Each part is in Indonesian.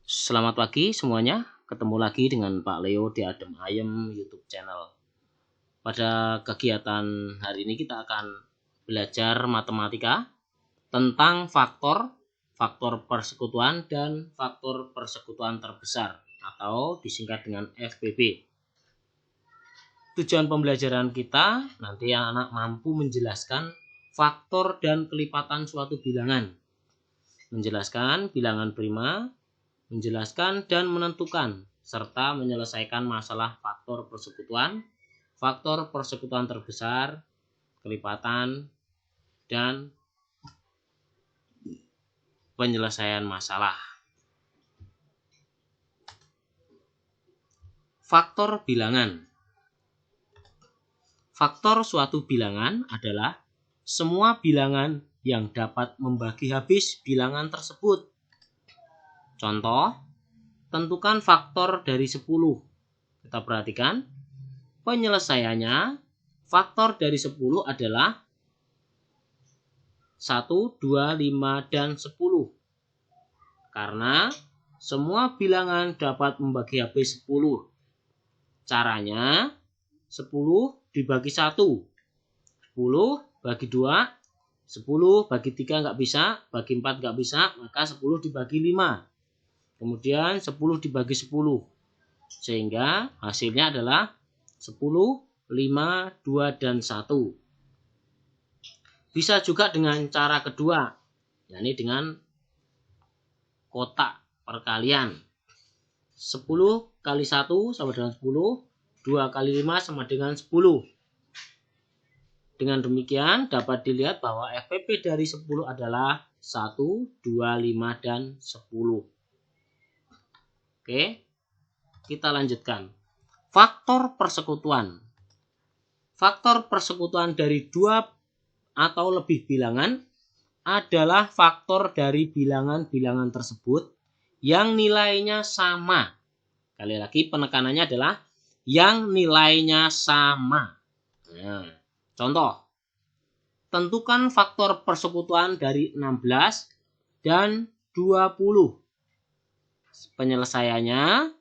Selamat pagi semuanya, ketemu lagi dengan Pak Leo di Adem Ayem YouTube channel. Pada kegiatan hari ini kita akan belajar matematika tentang faktor persekutuan dan faktor persekutuan terbesar atau disingkat dengan FPB. Tujuan pembelajaran kita nanti anak mampu menjelaskan faktor dan kelipatan suatu bilangan, menjelaskan bilangan prima, menjelaskan dan menentukan, serta menyelesaikan masalah faktor persekutuan terbesar, kelipatan, dan penyelesaian masalah. Faktor bilangan. Faktor suatu bilangan adalah semua bilangan yang dapat membagi habis bilangan tersebut. Contoh, tentukan faktor dari 10. Kita perhatikan, penyelesaiannya faktor dari 10 adalah 1, 2, 5, dan 10. Karena semua bilangan dapat membagi habis 10. Caranya, 10 dibagi 1. 10 bagi 2, 10 bagi 3 nggak bisa, bagi 4 nggak bisa, maka 10 dibagi 5. Kemudian 10 dibagi 10. Sehingga hasilnya adalah 10, 5, 2, dan 1. Bisa juga dengan cara kedua, yakni dengan kotak perkalian. 10 kali 1 sama dengan 10, 2 kali 5 sama dengan 10. Dengan demikian dapat dilihat bahwa FPB dari 10 adalah 1, 2, 5, dan 10. Oke, kita lanjutkan. Faktor persekutuan. Faktor persekutuan dari 2 atau lebih bilangan adalah faktor dari bilangan-bilangan tersebut yang nilainya sama. Kali lagi penekanannya adalah yang nilainya sama. Nah, contoh, tentukan faktor persekutuan dari 16 dan 20. Penyelesaiannya,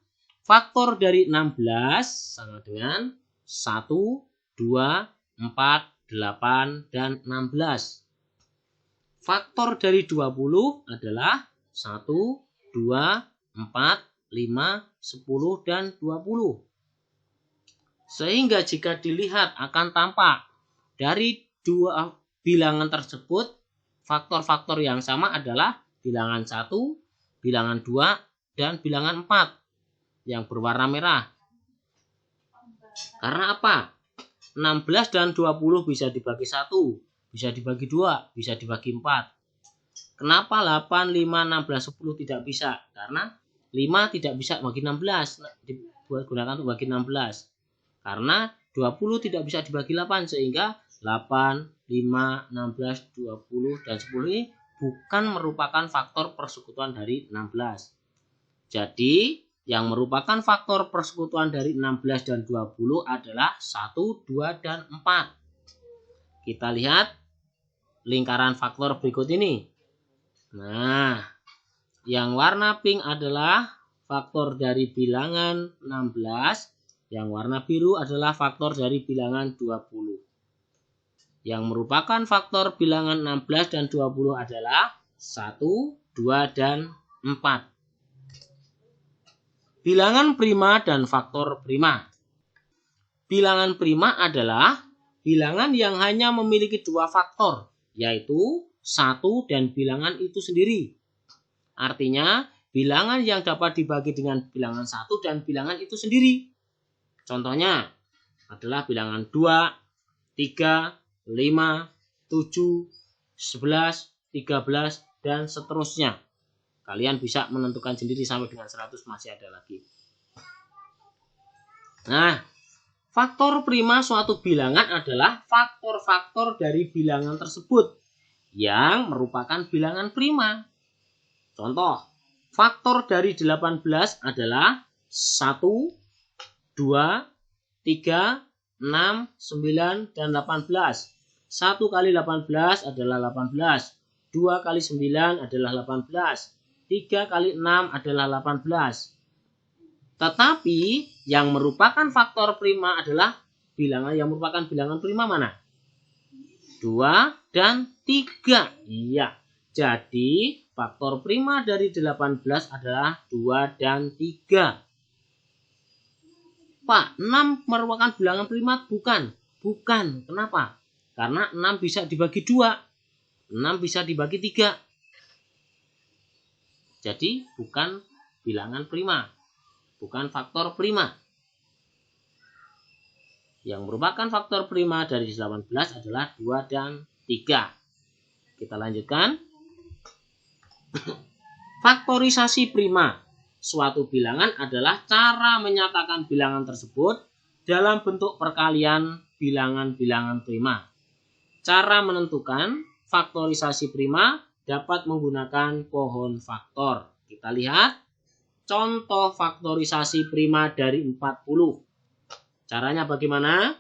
faktor dari 16 sama dengan 1, 2, 4, 8, dan 16. Faktor dari 20 adalah 1, 2, 4, 5, 10, dan 20. Sehingga jika dilihat akan tampak dari 2 bilangan tersebut, faktor-faktor yang sama adalah bilangan 1, bilangan 2, dan bilangan 4 yang berwarna merah. Karena apa? 16 dan 20 bisa dibagi 1, bisa dibagi 2, bisa dibagi 4. Kenapa 8, 5, 16, 10 tidak bisa? Karena 5 tidak bisa bagi 16, digunakan untuk bagi 16. Karena 20 tidak bisa dibagi 8, sehingga 8, 5, 16, 20, dan 10 ini bukan merupakan faktor persekutuan dari 16. Jadi, yang merupakan faktor persekutuan dari 16 dan 20 adalah 1, 2, dan 4. Kita lihat lingkaran faktor berikut ini. Nah, yang warna pink adalah faktor dari bilangan 16, yang warna biru adalah faktor dari bilangan 20. Yang merupakan faktor bilangan 16 dan 20 adalah 1, 2, dan 4. Bilangan prima dan faktor prima. Bilangan prima adalah bilangan yang hanya memiliki 2 faktor, yaitu 1 dan bilangan itu sendiri. Artinya, bilangan yang dapat dibagi dengan bilangan 1 dan bilangan itu sendiri. Contohnya adalah bilangan 2, 3, 5, 7, 11, 13, dan seterusnya. Kalian bisa menentukan sendiri sampai dengan 100 masih ada lagi. Nah, faktor prima suatu bilangan adalah faktor-faktor dari bilangan tersebut yang merupakan bilangan prima. Contoh, faktor dari 18 adalah 1, 2, 3, 6, 9, dan 18. 1 kali 18 adalah 18. 2 kali 9 adalah 18. 3 kali 6 adalah 18. Tetapi yang merupakan faktor prima adalah bilangan yang merupakan bilangan prima mana? 2 dan 3. Iya. Jadi faktor prima dari 18 adalah 2 dan 3. Pak, 6 merupakan bilangan prima? Bukan. Bukan. Kenapa? Karena 6 bisa dibagi 2. 6 bisa dibagi 3. Jadi bukan bilangan prima. Bukan faktor prima. Yang merupakan faktor prima dari 18 adalah 2 dan 3. Kita lanjutkan. Faktorisasi prima. Suatu bilangan adalah cara menyatakan bilangan tersebut dalam bentuk perkalian bilangan-bilangan prima. Cara menentukan faktorisasi prima dapat menggunakan pohon faktor. Kita lihat contoh faktorisasi prima dari 40. Caranya bagaimana?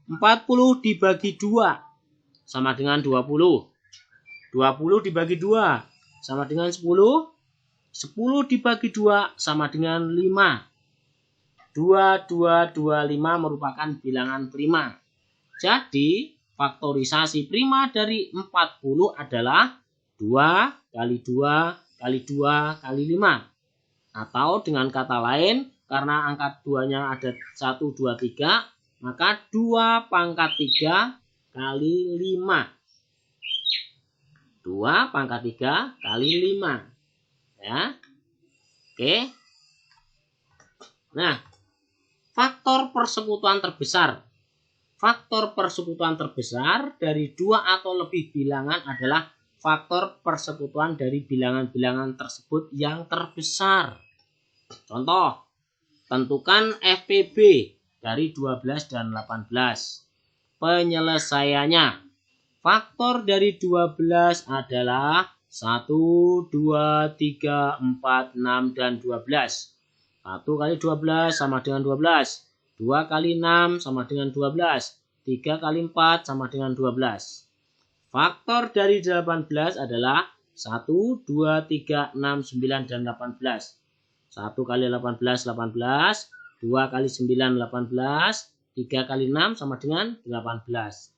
40 dibagi 2 sama dengan 20. 20 dibagi 2 sama dengan 10. 10 dibagi 2 sama dengan 5. 2, 2, 2, 5 merupakan bilangan prima. Jadi faktorisasi prima dari 40 adalah 2 kali 2 kali 2 kali 5. Atau dengan kata lain, karena angka 2-nya ada 1, 2, 3, maka 2 pangkat 3 kali 5. 2 pangkat 3 kali 5. Ya. Oke. Nah, faktor persekutuan terbesar. Faktor persekutuan terbesar dari 2 atau lebih bilangan adalah faktor persekutuan dari bilangan-bilangan tersebut yang terbesar. Contoh, tentukan FPB dari 12 dan 18. Penyelesaiannya. Faktor dari 12 adalah 1, 2, 3, 4, 6, dan 12. 1 kali 12 sama dengan 12. 2 kali 6 sama dengan 12. 3 kali 4 sama dengan 12. Faktor dari 18 adalah 1, 2, 3, 6, 9, dan 18. 1 kali 18, 18. 2 kali 9, 18. 3 kali 6 sama dengan 18.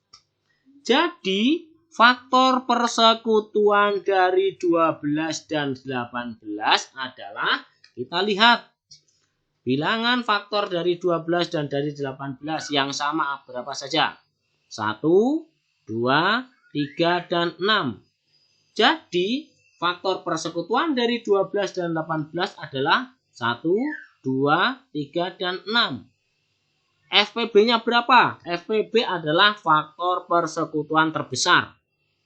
Jadi, faktor persekutuan dari 12 dan 18 adalah, kita lihat, bilangan faktor dari 12 dan dari 18 yang sama berapa saja? 1, 2, 3, dan 6. Jadi, faktor persekutuan dari 12 dan 18 adalah 1, 2, 3, dan 6. FPB-nya berapa? FPB adalah faktor persekutuan terbesar.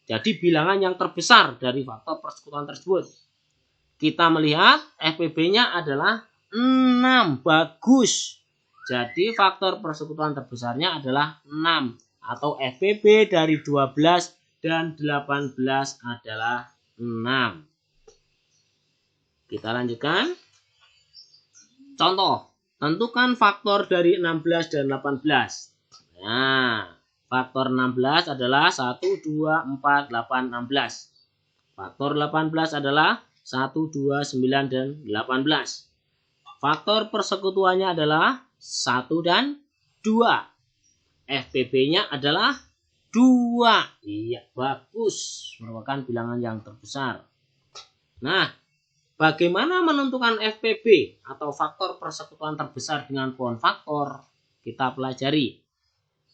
Jadi bilangan yang terbesar dari faktor persekutuan tersebut. Kita melihat FPB-nya adalah 6. Bagus. Jadi faktor persekutuan terbesarnya adalah 6. Atau FPB dari 12 dan 18 adalah 6. Kita lanjutkan. Contoh. Tentukan faktor dari 16 dan 18. Nah, faktor 16 adalah 1, 2, 4, 8, 16. Faktor 18 adalah 1, 2, 9, dan 18. Faktor persekutuannya adalah 1 dan 2. FPB-nya adalah 2. Iya, bagus. Merupakan bilangan yang terbesar. Nah, bagaimana menentukan FPB atau faktor persekutuan terbesar dengan pohon faktor? Kita pelajari.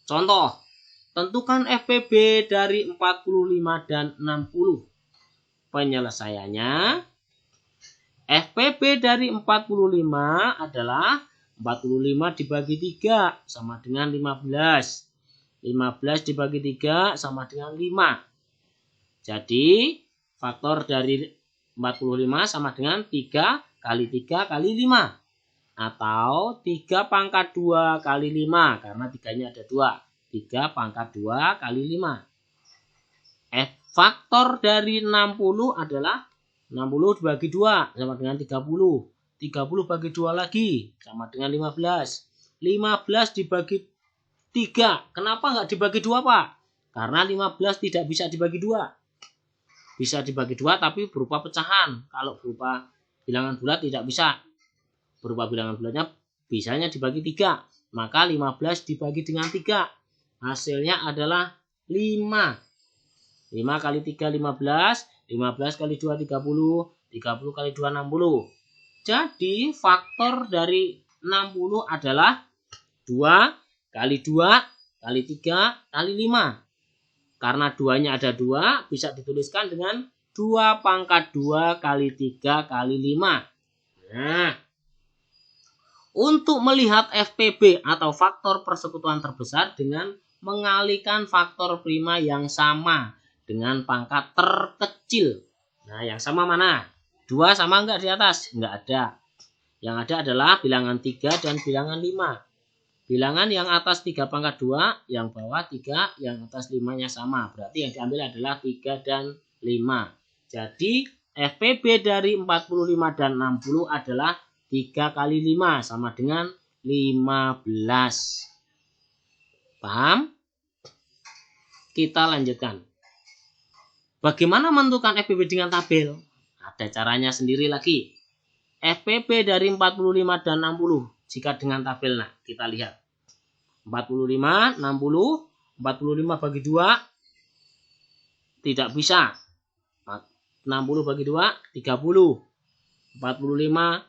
Contoh, tentukan FPB dari 45 dan 60. Penyelesaiannya, FPB dari 45 adalah 45 dibagi 3 sama dengan 15. 15 dibagi 3 sama dengan 5. Jadi, faktor dari 45 sama dengan 3 kali 3 kali 5. Atau 3 pangkat 2 kali 5. Karena 3-nya ada 2. 3 pangkat 2 kali 5. Faktor dari 60 adalah 60 dibagi 2 sama dengan 30. 30 bagi 2 lagi sama dengan 15. 15 dibagi 3. Kenapa nggak dibagi 2, Pak? Karena 15 tidak bisa dibagi 2. bisa dibagi 2 tapi berupa pecahan. Kalau berupa bilangan bulat tidak bisa. Berupa bilangan bulatnya bisanya dibagi 3. Maka 15 dibagi dengan 3. Hasilnya adalah 5. 5 kali 3 15. 15 kali 2 30. 30 kali 2 60. Jadi faktor dari 60 adalah 2 kali 2 kali 3 kali 5. Karena 2-nya ada 2, bisa dituliskan dengan 2 pangkat 2 kali 3 kali 5. Nah, untuk melihat FPB atau faktor persekutuan terbesar dengan mengalihkan faktor prima yang sama dengan pangkat terkecil. Nah, yang sama mana? 2 sama enggak di atas? Enggak ada. Yang ada adalah bilangan 3 dan bilangan 5. Bilangan yang atas 3 pangkat 2, yang bawah 3, yang atas 5-nya sama. Berarti yang diambil adalah 3 dan 5. Jadi FPB dari 45 dan 60 adalah 3 kali 5 sama dengan 15. Paham? Kita lanjutkan. Bagaimana menentukan FPB dengan tabel? Ada caranya sendiri lagi. FPB dari 45 dan 60 jika dengan tabel. Nah, kita lihat. 45, 60, 45 bagi 2 tidak bisa. 60 bagi 2 30. 45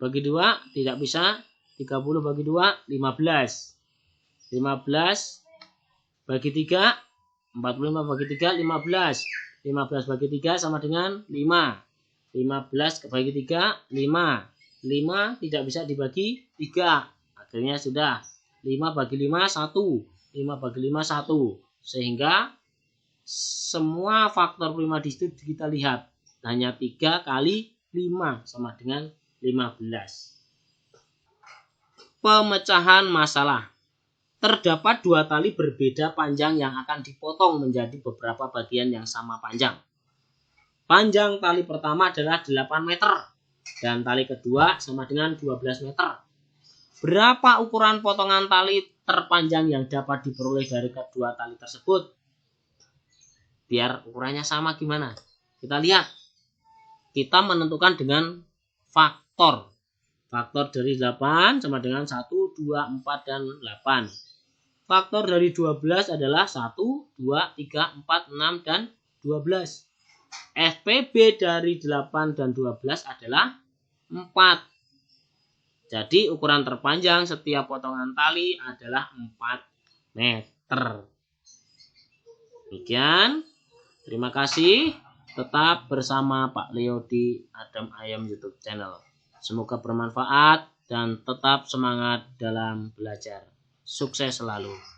bagi 2 tidak bisa. 30 bagi 2 15. 15 bagi 3 45 bagi 3 15. 15 bagi 3 sama dengan 5. 15 bagi 3 5. 5 tidak bisa dibagi 3. Akhirnya sudah 5 bagi 5 1. 5 bagi 5 1. Sehingga semua faktor prima di situ kita lihat hanya 3 kali 5 sama dengan 15. Pemecahan masalah. Terdapat 2 tali berbeda panjang yang akan dipotong menjadi beberapa bagian yang sama panjang. Panjang tali pertama adalah 8 meter dan tali kedua sama dengan 12 meter. Berapa ukuran potongan tali terpanjang yang dapat diperoleh dari kedua tali tersebut? Biar ukurannya sama gimana? Kita lihat. Kita menentukan dengan faktor. Faktor dari 8 sama dengan 1, 2, 4, dan 8. Faktor dari 12 adalah 1, 2, 3, 4, 6, dan 12. FPB dari 8 dan 12 adalah 4. Jadi ukuran terpanjang setiap potongan tali adalah 4 meter. Demikian. Terima kasih. Tetap bersama Pak Leo di Adam Ayam YouTube channel. Semoga bermanfaat dan tetap semangat dalam belajar. Sukses selalu.